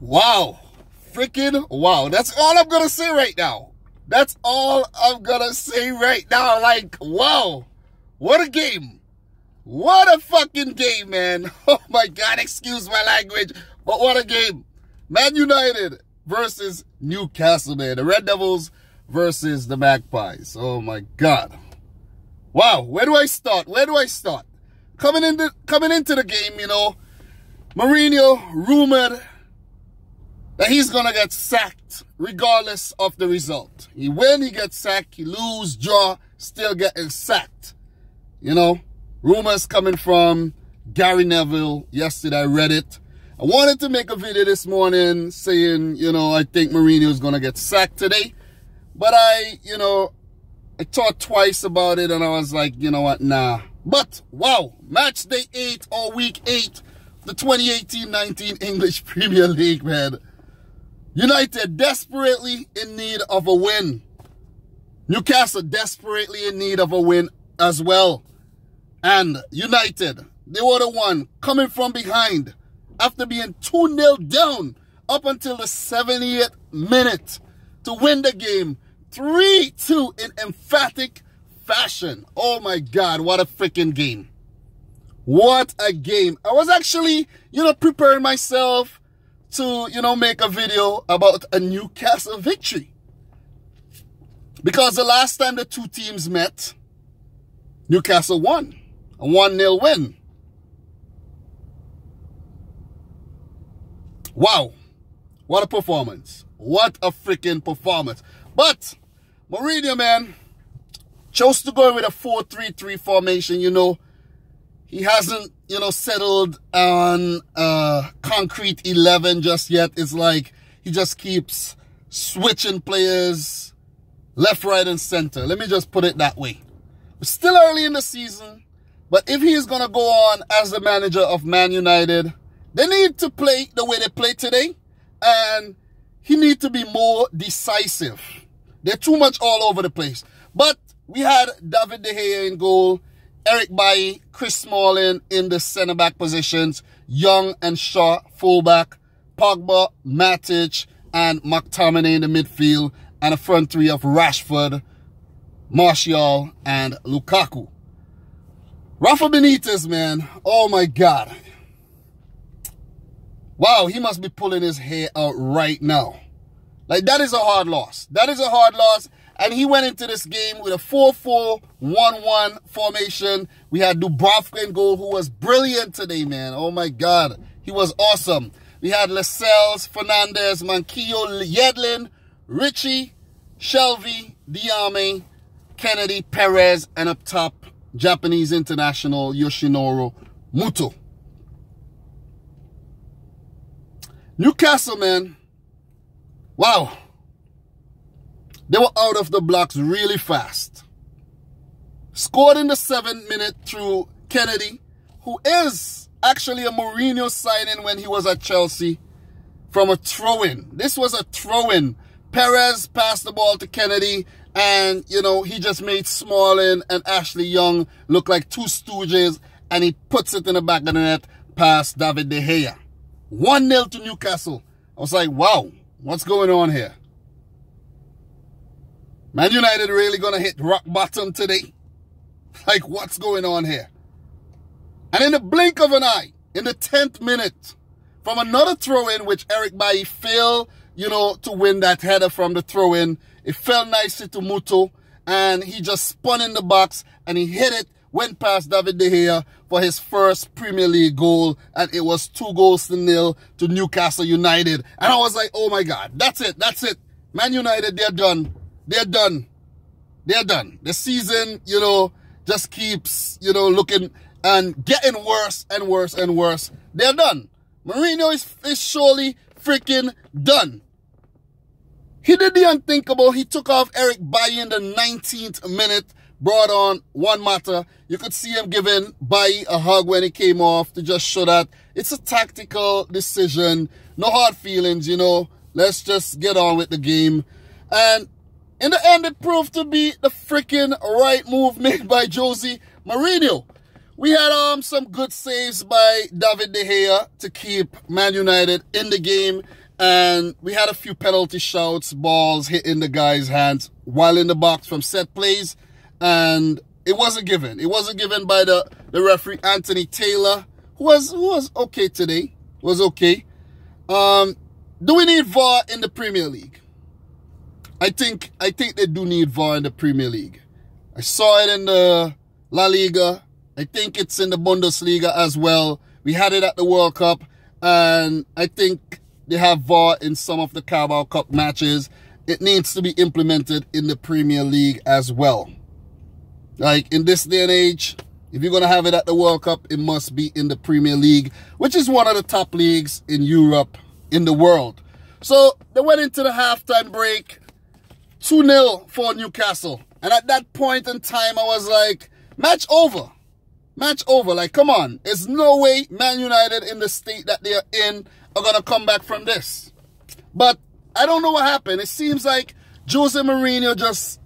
Wow. Freaking wow. That's all I'm going to say right now. That's all I'm going to say right now. Like, wow. What a game. What a fucking game, man. Oh, my God. Excuse my language. But what a game. Man United versus Newcastle, man. The Red Devils versus the Magpies. Oh, my God. Wow. Where do I start? Where do I start? Coming into the game, you know, Mourinho rumored that he's going to get sacked regardless of the result. He win, he gets sacked. He lose, draw, still getting sacked. You know, rumors coming from Gary Neville. Yesterday I read it. I wanted to make a video this morning saying, you know, I think Mourinho is going to get sacked today. But I thought twice about it and I was like, you know what, nah. But, wow, match day 8 or week 8, the 2018-19 English Premier League, man. United desperately in need of a win. Newcastle desperately in need of a win as well. And United, they were the one coming from behind after being 2-0 down up until the 78th minute to win the game 3-2 in emphatic fashion. Oh my God, what a freaking game. What a game. I was actually, preparing myself to, make a video about a Newcastle victory. Because the last time the two teams met, Newcastle won. A 1-0 win. Wow. What a performance. What a freaking performance. But Mourinho, man, chose to go with a 4-3-3 formation, He hasn't, settled on concrete 11 just yet. It's like he just keeps switching players left, right, and center. Let me just put it that way. We're still early in the season, but if he is going to go on as the manager of Man United, they need to play the way they play today, and he needs to be more decisive. They're too much all over the place. But we had David De Gea in goal, Eric Bailly, Chris Smalling in the centre-back positions, Young and Shaw fullback, Pogba, Matic, and McTominay in the midfield, and a front three of Rashford, Martial, and Lukaku. Rafa Benitez, man, oh my God. Wow, he must be pulling his hair out right now. Like, that is a hard loss. That is a hard loss. And he went into this game with a 4-4-1-1 formation. We had Dubravka in goal, who was brilliant today, man. Oh, my God. He was awesome. We had Lascelles, Fernandez, Manquillo, Yedlin, Richie, Shelby, Diame, Kennedy, Perez, and up top, Japanese international Yoshinori Muto. Newcastle, man. Wow. They were out of the blocks really fast. Scored in the 7th minute through Kennedy, who is actually a Mourinho signing when he was at Chelsea, from a throw-in. This was a throw-in. Perez passed the ball to Kennedy, and, he just made Smalling and Ashley Young look like two stooges, and he puts it in the back of the net past David De Gea. 1-0 to Newcastle. I was like, wow, what's going on here? Man United really going to hit rock bottom today? Like, what's going on here? And in the blink of an eye, in the 10th minute, from another throw-in, which Eric Bailly failed, to win that header from the throw-in, it fell nicely to Muto, and he just spun in the box, and he hit it, went past David De Gea for his first Premier League goal, and it was 2-0 to Newcastle United. And I was like, oh my God, that's it, that's it. Man United, they're done. They're done. They're done. The season, just keeps, looking and getting worse and worse and worse. They're done. Mourinho is surely freaking done. He did the unthinkable. He took off Eric Bailly in the 19th minute, brought on Juan Mata. You could see him giving Bailly a hug when he came off to just show that it's a tactical decision. No hard feelings, Let's just get on with the game. And in the end, it proved to be the freaking right move made by Jose Mourinho. We had some good saves by David De Gea to keep Man United in the game. And we had a few penalty shouts, balls hitting the guy's hands while in the box from set plays. And it wasn't given. It wasn't given by the referee, Anthony Taylor, who was okay today. Was okay. Do we need VAR in the Premier League? I think they do need VAR in the Premier League. I saw it in the La Liga. I think it's in the Bundesliga as well. We had it at the World Cup. And I think they have VAR in some of the Carabao Cup matches. It needs to be implemented in the Premier League as well. Like, in this day and age, if you're going to have it at the World Cup, it must be in the Premier League, which is one of the top leagues in Europe, in the world. So, they went into the halftime break, 2-0 for Newcastle. And at that point in time, I was like, match over. Match over. Like, come on. There's no way Man United in the state that they are in are going to come back from this. But I don't know what happened. It seems like Jose Mourinho just,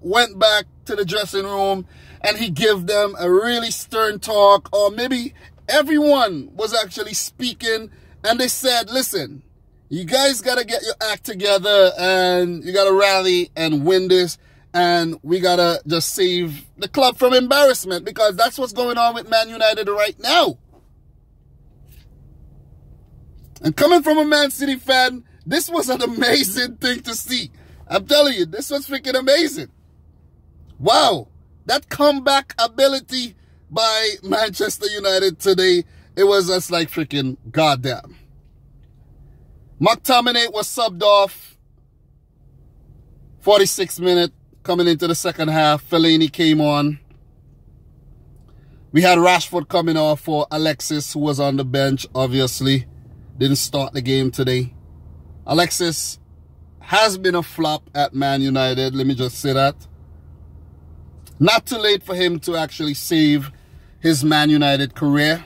went back to the dressing room and he gave them a really stern talk. Or maybe everyone was actually speaking and they said, listen, you guys got to get your act together and you got to rally and win this. And we got to just save the club from embarrassment, because that's what's going on with Man United right now. And coming from a Man City fan, this was an amazing thing to see. I'm telling you, this was freaking amazing. Wow. That comeback ability by Manchester United today, it was just like freaking goddamn. McTominay was subbed off. 46th minute. Coming into the second half, Fellaini came on. We had Rashford coming off for Alexis, who was on the bench, obviously. Didn't start the game today. Alexis has been a flop at Man United, let me just say that. Not too late for him to actually save his Man United career.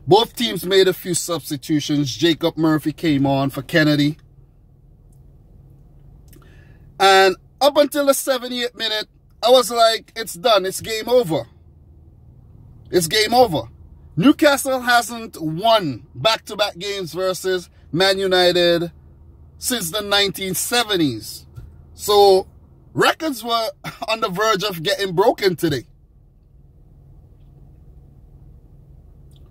Both teams made a few substitutions. Jacob Murphy came on for Kennedy. And up until the 78th minute, I was like, it's done. It's game over. It's game over. Newcastle hasn't won back-to-back games versus Man United since the 1970s. So, records were on the verge of getting broken today.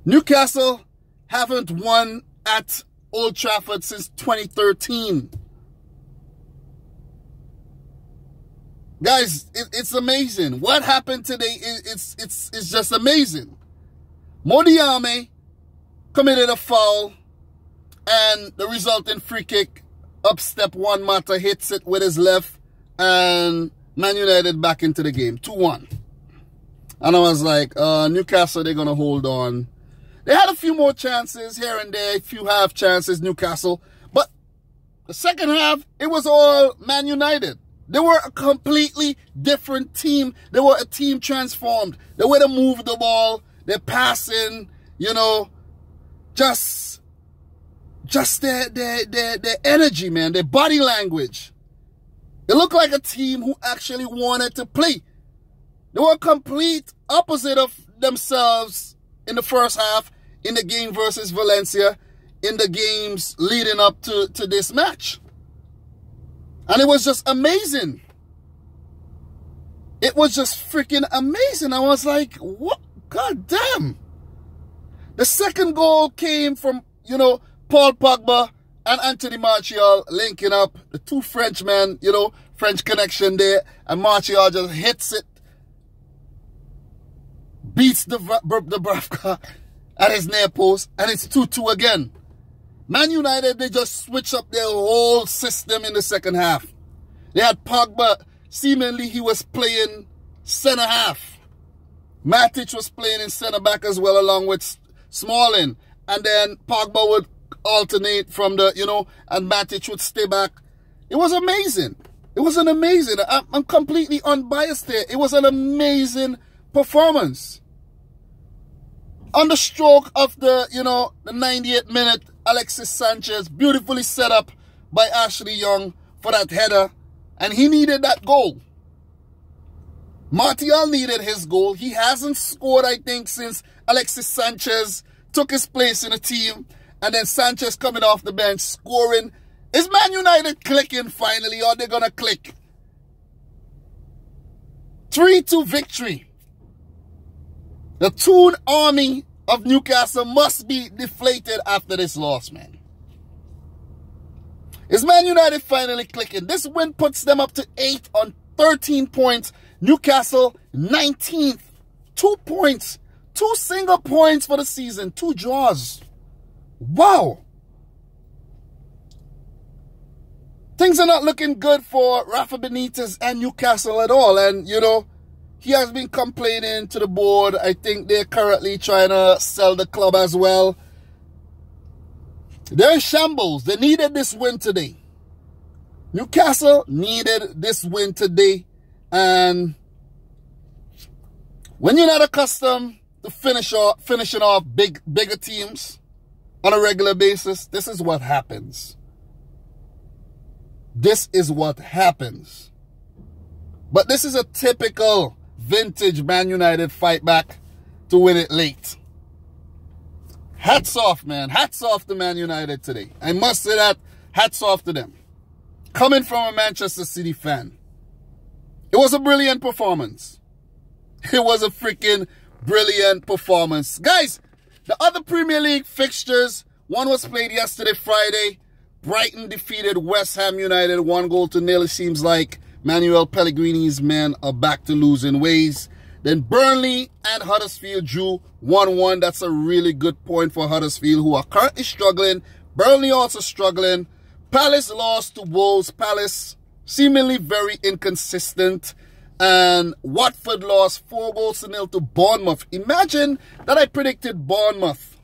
Newcastle haven't won at Old Trafford since 2013. Guys, it's amazing. What happened today, it's just amazing. Modiame committed a foul, and the resulting free kick, up step Juan Mata, hits it with his left, and Man United back into the game, 2-1. And I was like, Newcastle, they're going to hold on. They had a few more chances here and there, a few half chances, Newcastle. But the second half, it was all Man United. They were a completely different team. They were a team transformed. The way they move the ball, they're passing, just their energy, man, their body language. They looked like a team who actually wanted to play. They were a complete opposite of themselves in the first half, in the game versus Valencia, in the games leading up to this match. And it was just amazing. It was just freaking amazing. I was like, what? God damn. The second goal came from, Paul Pogba and Anthony Martial linking up. The two Frenchmen, French connection there. And Martial just hits it. Beats the Bravka at his near post. And it's 2-2 again. Man United, they just switched up their whole system in the second half. They had Pogba, seemingly he was playing centre half. Matic was playing in centre back as well, along with Smalling. And then Pogba would alternate from the, and Matic would stay back. It was amazing. It was an amazing, I'm completely unbiased here. It was an amazing performance. On the stroke of the, the 98th minute, Alexis Sanchez, beautifully set up by Ashley Young for that header. And he needed that goal. Martial needed his goal. He hasn't scored, I think, since Alexis Sanchez took his place in the team. And then Sanchez coming off the bench, scoring. Is Man United clicking finally, or they're going to click? 3-2 victory. The Toon army of Newcastle must be deflated after this loss, man. Is Man United finally clicking? This win puts them up to 8 on 13 points. Newcastle 19th. 2 points. 2 single points for the season. 2 draws. Wow. Things are not looking good for Rafa Benitez and Newcastle at all. And, you know, he has been complaining to the board. I think they're currently trying to sell the club as well. They're in shambles. They needed this win today. Newcastle needed this win today. And when you're not accustomed to finishing off bigger teams on a regular basis, this is what happens. This is what happens. But this is a typical vintage Man United fight back to win it late. Hats off, man. Hats off to Man United today. I must say that. Hats off to them. Coming from a Manchester City fan. It was a brilliant performance. It was a freaking brilliant performance. Guys, the other Premier League fixtures, one was played yesterday, Friday. Brighton defeated West Ham United 1-0. It seems like Manuel Pellegrini's men are back to losing ways. Then Burnley and Huddersfield drew 1-1. That's a really good point for Huddersfield, who are currently struggling. Burnley also struggling. Palace lost to Wolves. Palace seemingly very inconsistent. And Watford lost 4-0 to Bournemouth. Imagine that I predicted Bournemouth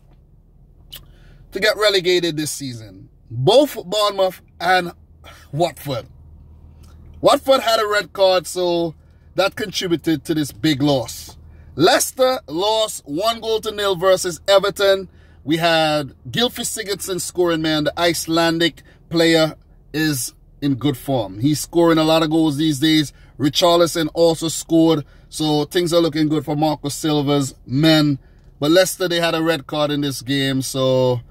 to get relegated this season. Both Bournemouth and Watford. Watford had a red card, so that contributed to this big loss. Leicester lost 1-0 versus Everton. We had Gylfi Sigurdsson scoring, man. The Icelandic player is in good form. He's scoring a lot of goals these days. Richarlison also scored, so things are looking good for Marco Silva's men. But Leicester, they had a red card in this game, so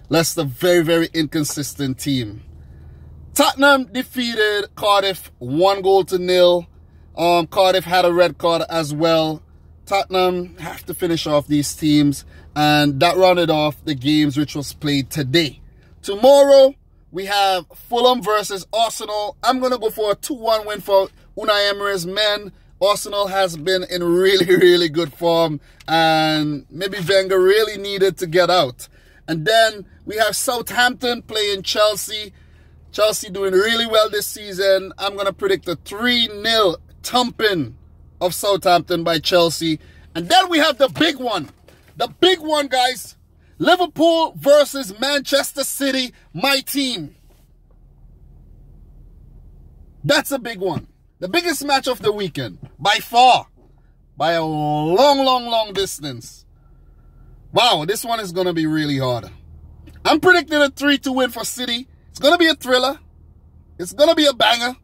Leicester, very, very inconsistent team. Tottenham defeated Cardiff 1-0. Cardiff had a red card as well. Tottenham have to finish off these teams. And that rounded off the games which was played today. Tomorrow, we have Fulham versus Arsenal. I'm going to go for a 2-1 win for Unai Emery's men. Arsenal has been in really, really good form. And maybe Wenger really needed to get out. And then we have Southampton playing Chelsea. Chelsea doing really well this season. I'm going to predict a 3-0 thumping of Southampton by Chelsea. And then we have the big one. The big one, guys. Liverpool versus Manchester City, my team. That's a big one. The biggest match of the weekend. By far. By a long, long, long distance. Wow, this one is going to be really hard. I'm predicting a 3-2 win for City. It's going to be a thriller. It's going to be a banger.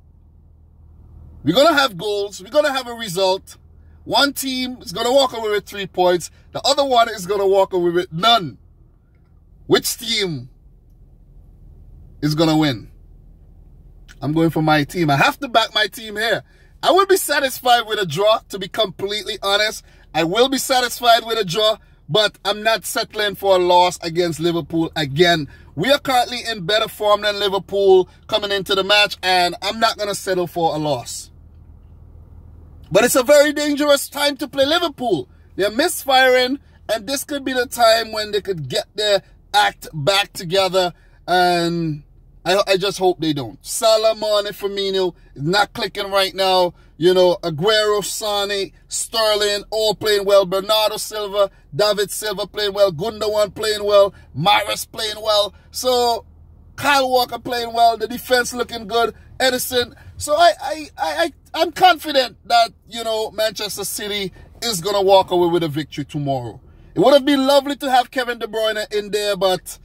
We're going to have goals. We're going to have a result. One team is going to walk away with 3 points. The other one is going to walk away with none. Which team is going to win? I'm going for my team. I have to back my team here. I will be satisfied with a draw, to be completely honest. I will be satisfied with a draw, but I'm not settling for a loss against Liverpool again. We are currently in better form than Liverpool coming into the match, and I'm not going to settle for a loss. But it's a very dangerous time to play Liverpool. They're misfiring, and this could be the time when they could get their act back together, and I just hope they don't. Salah, Mane, Firmino is not clicking right now. You know, Aguero, Sane, Sterling, all playing well. Bernardo Silva, David Silva playing well. Gundogan playing well. Mahrez playing well. So, Kyle Walker playing well. The defense looking good. Edison. So, I'm confident that, you know, Manchester City is going to walk away with a victory tomorrow. It would have been lovely to have Kevin De Bruyne in there, but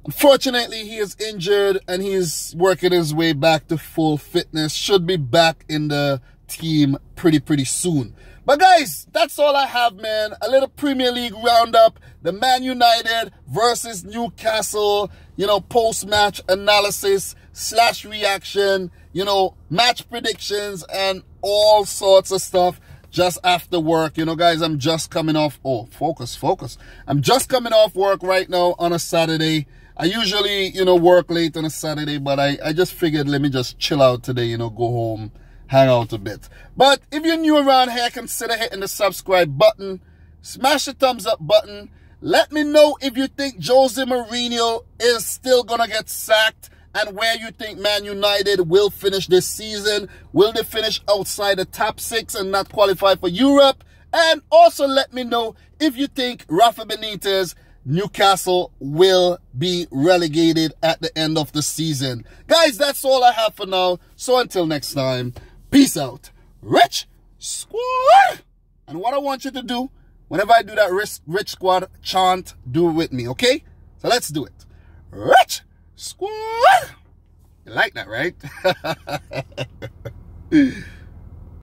unfortunately, he is injured and he's working his way back to full fitness. Should be back in the team pretty soon. But guys, that's all I have, man. A little Premier League roundup. The Man United versus Newcastle, you know, post-match analysis / reaction, you know, match predictions and all sorts of stuff just after work. You know, guys, I'm just coming off, focus. I'm just coming off work right now on a Saturday. I usually, you know, work late on a Saturday, but I just figured let me just chill out today, you know, go home, hang out a bit. But if you're new around here, consider hitting the subscribe button, smash the thumbs up button. Let me know if you think Jose Mourinho is still gonna get sacked and where you think Man United will finish this season. Will they finish outside the top 6 and not qualify for Europe? And also let me know if you think Rafa Benitez, Newcastle will be relegated at the end of the season. Guys, that's all I have for now. So until next time, peace out. Rich Squad! And what I want you to do, whenever I do that Rich Squad chant, do it with me, okay? So let's do it. Rich Squad! You like that, right?